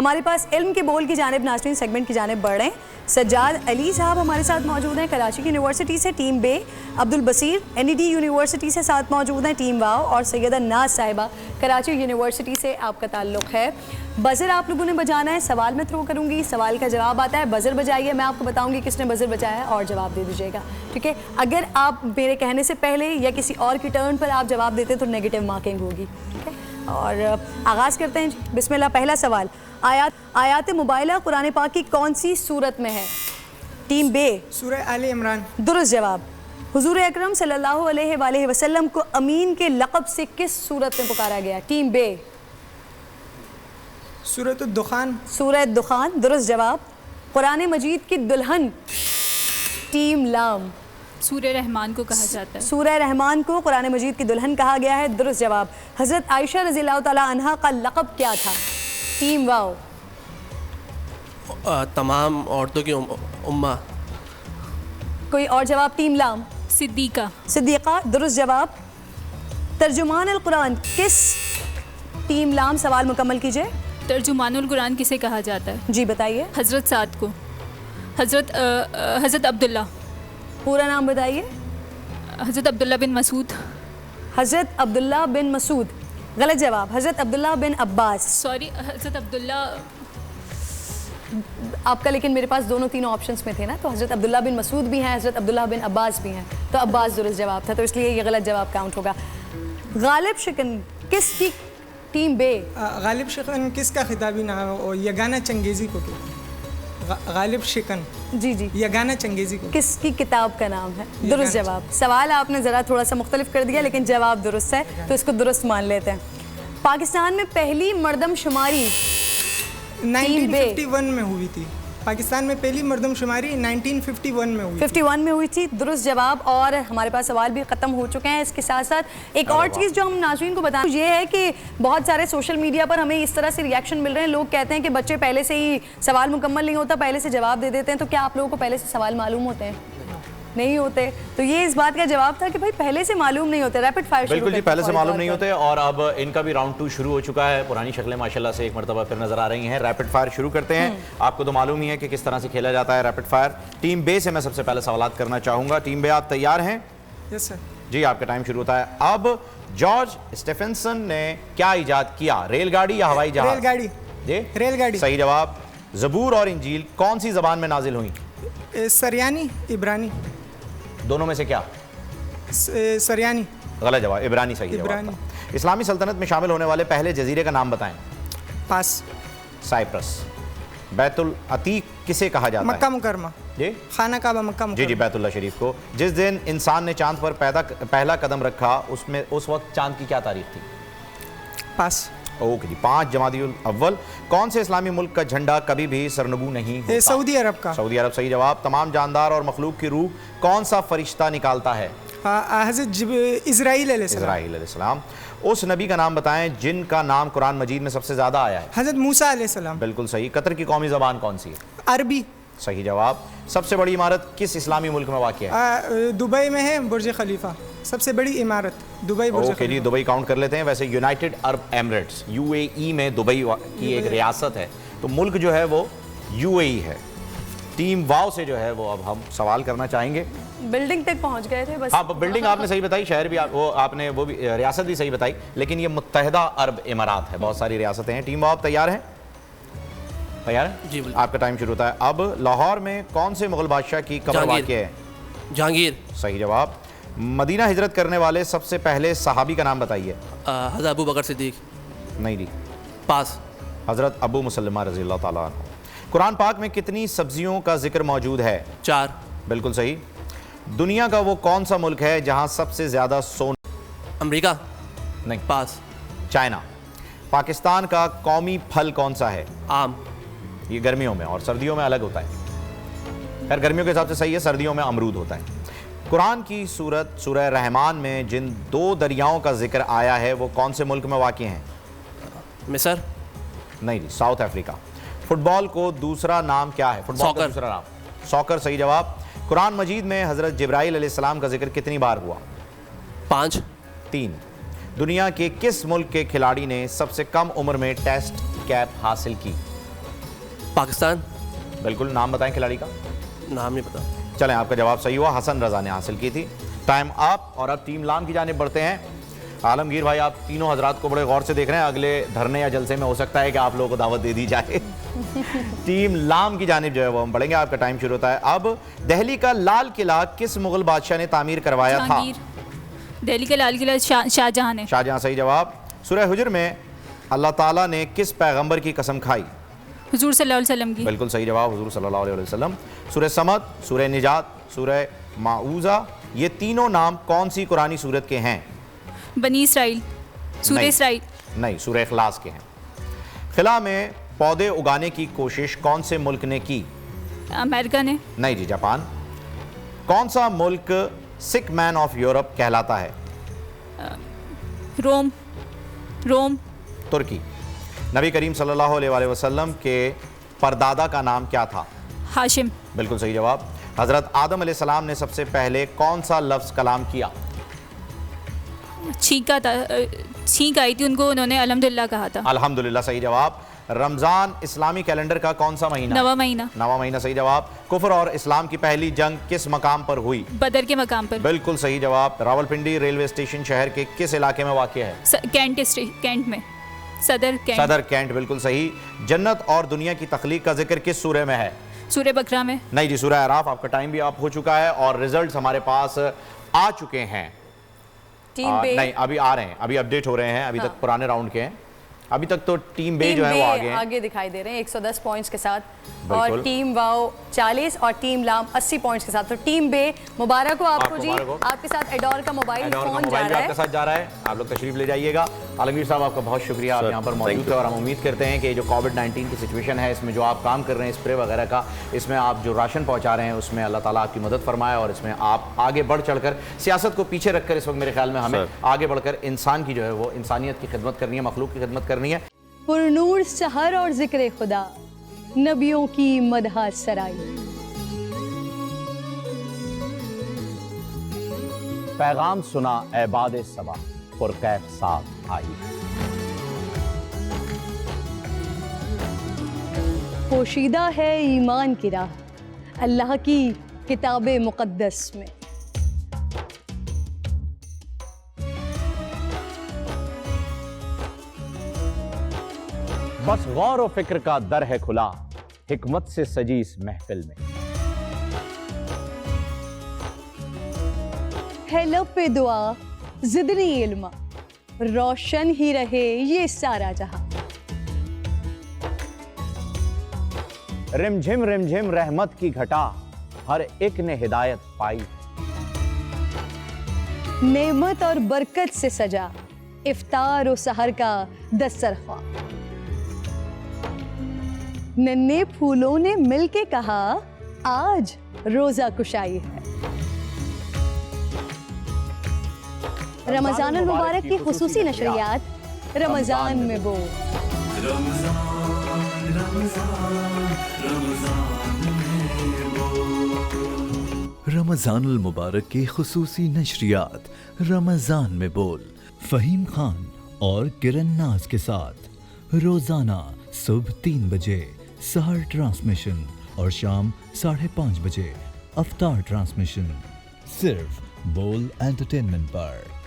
हमारे पास इल्म के बोल की जानिब नाज़रीन सेगमेंट की जानिब बढ़ रहे हैं। सज्जाद अली साहब हमारे साथ मौजूद हैं कराची की यूनिवर्सिटी से टीम बे, अब्दुल बसीर NED यूनिवर्सिटी से साथ मौजूद हैं टीम वाव, और सैयदा नाज साहिबा कराची यूनिवर्सिटी से आपका ताल्लुक़ है। बज़र आप लोगों ने बजाना है, सवाल मैं थ्रो करूँगी, सवाल का जवाब आता है, बज़र बजाइए, मैं आपको बताऊँगी किसने बज़र बजाया है और जवाब दे दीजिएगा, ठीक है। अगर आप मेरे कहने से पहले या किसी और की टर्न पर आप जवाब देते तो नेगेटिव मार्किंग होगी, ठीक है। और आगाज़ करते हैं जी, बिस्मिल्लाह। पहला सवाल, आयात मुबाइला कुरान पाक की कौन सी सूरत में है? टीम बे सूरह आले इमरान। दुरुस्त जवाब। हुजूर अकरम सल्लल्लाहु अलैहि वसल्लम को अमीन के लक़ब से किस सूरत में पुकारा गया? टीम बे सूरह दुखान। सूरह दुखान, दुरुस्त जवाब। कुरान मजीद की दुल्हन? टीम लाम सूरह रहमान को कहा जाता है। सूरह रहमान को कुरान मजीद की दुल्हन कहा गया है, दुरुस्त जवाब। हज़रत आयशा रज़ियल्लाहु तआला अन्हा का लक़ब क्या था? टीम वाव तमाम औरतों की उम्मा। कोई और जवाब? टीम लाम सिद्दीका। सिद्दीक़ा, दुरुस्त जवाब। तर्जुमान अल कुरान किस? टीम लाम सवाल मुकम्मल कीजिए। तर्जुमानुल कुरान किसे कहा जाता है? जी बताइए। हज़रत साद को। हज़रत अब्दुल्ला। पूरा नाम बताइए। हज़रत अब्दुल्ला बिन मसूद। हज़रत अब्दुल्ला बिन मसूद, गलत जवाब। हज़रत अब्दुल्ला बिन अब्बास। सॉरी, हज़रत अब्दुल्ला। आपका लेकिन मेरे पास दोनों तीनों ऑप्शंस में थे ना, तो हज़रत अब्दुल्ला बिन मसूद भी हैं, हज़रत अब्दुल्ला बिन अब्बास भी हैं, तो अब्बास दुरुस्त जवाब था, तो इसलिए ये गलत जवाब काउंट होगा। गालिब शिकन किसकी? टीम बे गालिब शिकन किसका खिताबी नाम है? यगाना चंगेज़ी को गालिब शिकन जी जी यगाना चंगेज़ी को किसकी किताब का नाम है? दुरुस्त जवाब। सवाल आपने ज़रा थोड़ा सा मुख्तलिफ कर दिया, लेकिन जवाब दुरुस्त है, तो इसको दुरुस्त मान लेते हैं। पाकिस्तान में पहली मर्दमशुमारी 1951 में हुई थी। पाकिस्तान में पहली मर्दमशुमारी 1951 में हुई 51 में हुई थी, दुरुस्त जवाब। और हमारे पास सवाल भी ख़त्म हो चुके हैं। इसके साथ साथ एक और चीज़ जो हम नाज़रीन को बताएं ये है कि बहुत सारे सोशल मीडिया पर हमें इस तरह से रिएक्शन मिल रहे हैं। लोग कहते हैं कि बच्चे पहले से ही सवाल मुकम्मल नहीं होता, पहले से जवाब दे देते हैं। तो क्या आप लोगों को पहले से सवाल मालूम होते हैं? नहीं होते। तो ये इस बात का जवाब था कि भाई पहले से मालूम नहीं होते। रैपिड फायर बिल्कुल जी, पहले से मालूम नहीं होते। और अब इनका भी राउंड 2 शुरू हो चुका है। पुरानी शक्लें माशाल्लाह से एक मरतबा फिर नजर आ रही हैं। रैपिड फायर शुरू करते हैं। आपको तो मालूम ही है कि किस तरह से खेला जाता है रैपिड फायर। टीम बे से मैं सबसे पहले सवाल करना चाहूँगा। टीम बे, आप तैयार हैं? यस सर जी, आपका टाइम शुरू होता है अब। जॉर्ज स्टेफेंसन ने क्या इजाद किया? रेलगाड़ी या हवाई जहाज? रेलगाड़ी। जी, रेलगाड़ी सही जवाब। ज़बूर और इंजील कौन सी ज़बान में नाजिल हुई? सरयानी, इब्रानी। दोनों में से क्या? सरयानी। गलत जवाब, इब्रानी सही जवाब। इस्लामी सल्तनत में शामिल होने वाले पहले जजीरे का नाम बताएं। पास। साइप्रस। बैतुल अतीक किसे कहा जाता है? मक्का मुकरमा। जी, खाना काबा मक्का जी मुकरमा। जी, बैतुल्लाह शरीफ को। जिस दिन इंसान ने चांद पर पहला कदम रखा उसमें उस वक्त चांद की क्या तारीख थी? पास। ओके जी। 5 जमादियुल अव्वल कौन से इस्लामी मुल्क का झंडा कभी भी सरनगू नहीं होता? सऊदी अरब का। सऊदी अरब सही जवाब। तमाम जानदार और मखलूक की रूह कौन सा फरिश्ता निकालता है? हज़रत इज़राइल अलैहिस्सलाम। उस नबी का नाम बताएं जिनका नाम कुरान मजीद में सबसे ज्यादा आया है? हज़रत मूसा अलैहिस्सलाम। बिल्कुल सही। कतर की कौमी ज़बान कौन सी है? अरबी। सही जवाब। सबसे बड़ी इमारत किस इस्लामी मुल्क में वाक़िया है? दुबई में है बुर्ज खलीफा, सबसे बड़ी इमारत दुबई बुर्ज ओके जी, दुबई काउंट कर लेते हैं। वैसे यूनाइटेड अरब एमिरेट्स UAE में दुबई की एक रियासत है, तो मुल्क जो है वो UAE है। टीम वाव से जो है वो अब हम सवाल करना चाहेंगे। बिल्डिंग तक पहुंच गए थे बस। हाँ, बिल्डिंग आपने सही बताई, शहर भी आपने वो भी रियासत भी सही बताई, लेकिन ये मुत्तहिदा अरब इमारात है, बहुत सारी रियासतें हैं। टीम वाव तैयार हैं? तैयार है जी, आपका टाइम शुरू होता है अब। लाहौर में कौन से मुगल बादशाह की कब्र वाक़िया है? जहांगीर। सही जवाब। मदीना हिजरत करने वाले सबसे पहले सहाबी का नाम बताइए। हज़रत अबू बकर सिद्दीक। नहीं जी, पास। हज़रत अबू मुसल्लमा रज़ी अल्लाह ताला अन्हु। कुरान पाक में कितनी सब्जियों का जिक्र मौजूद है? 4। बिल्कुल सही। दुनिया का वो कौन सा मुल्क है जहां सबसे ज्यादा सोना? अमेरिका। नहीं। पास। चाइना। पाकिस्तान का कौमी फल कौन सा है? आम। ये गर्मियों में और सर्दियों में अलग होता है। खैर, गर्मियों के हिसाब से सही है, सर्दियों में अमरूद होता है। कुरान की सूरत सूरह रहमान में जिन 2 दरियाओं का जिक्र आया है वो कौन से मुल्क में वाक़िए हैं? मिस्र। नहीं जी, साउथ अफ्रीका। फुटबॉल को दूसरा नाम क्या है? फुटबॉल का दूसरा नाम सॉकर सही जवाब। कुरान मजीद में हज़रत जिब्राइल अलैहिस्सलाम का जिक्र कितनी बार हुआ? 5। 3। दुनिया के किस मुल्क के खिलाड़ी ने सबसे कम उम्र में टेस्ट कैप हासिल की? पाकिस्तान। बिल्कुल, नाम बताएं खिलाड़ी का। नाम नहीं पता। चलें, आपका जवाब सही हुआ, हसन रजा ने हासिल की थी। Time up. और अब टीम लाम की जानिब बढ़ते हैं। आलमगीर भाई, आप तीनों हजरात को बड़े गौर से देख रहे हैं। अगले धरने या जलसे में हो सकता है कि आप लोगों को दावत दे दी जाए। टीम लाम की जानिब जो है वो हम बढ़ेंगे। आपका टाइम शुरू होता है अब। दिल्ली का लाल किला किस मुगल बादशाह ने तामीर करवाया था? जहांगीर। दिल्ली का लाल किला शाहजहां ने। शाहजहां, सही जवाब। सूरह हुजर में अल्लाह ताला ने किस पैगंबर की कसम खाई? हुजूर सल्लल्लाहु अलैहि वसल्लम की। बिल्कुल सही जवाब, हुजूर सल्लल्लाहु अलैहि वसल्लम। सूरह समद, सूरह निजात, सूरह माऊजा, ये तीनों नाम कौन सी कुरानी सूरत के हैं? बनी इसराइल। सूरह नहीं। इसराइल। नहीं, सूरह इखलास के हैं। खिला में पौधे उगाने की कोशिश कौन से मुल्क ने की? अमेरिका ने। नहीं जी, जापान। कौन सा मुल्क सिक मैन ऑफ यूरोप कहलाता है? रोम। रोम। तुर्की। नबी करीम सल्लल्लाहु अलैहि वसल्लम के परदादा का नाम क्या था? हाशिम। बिल्कुल सही जवाब। हजरत आदम अलैहिस्सलाम ने सबसे पहले कौन सा लफ्ज़ कलाम किया? छींका था, छींक आई थी उनको, उन्होंने अल्हम्दुलिल्लाह कहा था। अल्हम्दुलिल्लाह, सही जवाब। रमज़ान इस्लामी कैलेंडर का कौन सा महीना? नवा महीना। नवा महीना, सही जवाब। कुफर और इस्लाम की पहली जंग किस मकाम पर हुई? बदर के मकाम पर। बिल्कुल सही जवाब। रावलपिंडी रेलवे स्टेशन शहर के किस इलाके में वाक़ है? कैंट में। सदर कैंट। सदर कैंट, बिल्कुल सही। जन्नत और दुनिया की तख्लीक का जिक्र किस सूरह में है? सूरह बकरा में। नहीं जी, सूरह अराफ। आपका टाइम भी आप हो चुका है और रिजल्ट्स हमारे पास आ चुके हैं। टीम बे नहीं, अभी आ रहे हैं, अभी अपडेट हो रहे हैं। अभी तक पुराने राउंड के हैं। अभी तक तो टीम बे जो है वो आगे हैं। आगे दिखाई दे रहे हैं 110 पॉइंट्स के साथ, बिल्कुल। और टीम वाओ 40 और टीम लाम 80 पॉइंट्स के साथ। तो टीम बे मुबारक हो आपको जी। मुबारक हो। आपके साथ एडोर का मोबाइल एडोर का फोन जा मोबाइल भी रहा आपके है। साथ जा रहा है, आप लोग तशरीफ ले जाइएगा। आलमगीर साहब, आपका बहुत शुक्रिया, आप यहाँ पर मौजूद थे। और हम उम्मीद करते हैं कि जो कोविड-19 की सिचुएशन है, इसमें जो आप काम कर रहे हैं स्प्रे वगैरह का, इसमें आप जो राशन पहुँचा रहे हैं, उसमें अल्लाह ताला आपकी मदद फरमाए। और इसमें आप आगे बढ़ चढ़कर, सियासत को पीछे रखकर, इस वक्त मेरे ख्याल में हमें आगे बढ़कर इंसान की जो है वो इंसानियत की खिदमत करनी है, मखलूक की खिदमत करनी है। पुरनूर सहर और जिक्र खुदा, नबियों की मदह सराई। पैगाम सुना ऐबाद सबा, पुरकैफ साथ आई। पोशीदा है ईमान की राह, अल्लाह की किताबे मुक़द्दस में। बस गौर व फिक्र का दर है खुला, हिकमत से सजी इस महफिल में। है लब पे दुआ जिदनी इल्मा, रोशन ही रहे ये सारा जहां। रिमझिम रिमझिम रहमत की घटा, हर एक ने हिदायत पाई। नेमत और बरकत से सजा, इफ्तार और सहर का दस्तरख्वां। नन्हे फूलों ने मिलके कहा, आज रोजा कुशाई है। रमजान अल मुबारक की खुसूसी नशरियात रमजान में बोल। रमजानुल मुबारक की खुसूसी नशरियात रमजान में बोल, फ़हीम खान और किरण नाज के साथ रोजाना सुबह 3 बजे सहर ट्रांसमिशन और शाम 5:30 बजे अफ्तार ट्रांसमिशन, सिर्फ बोल एंटरटेनमेंट पर।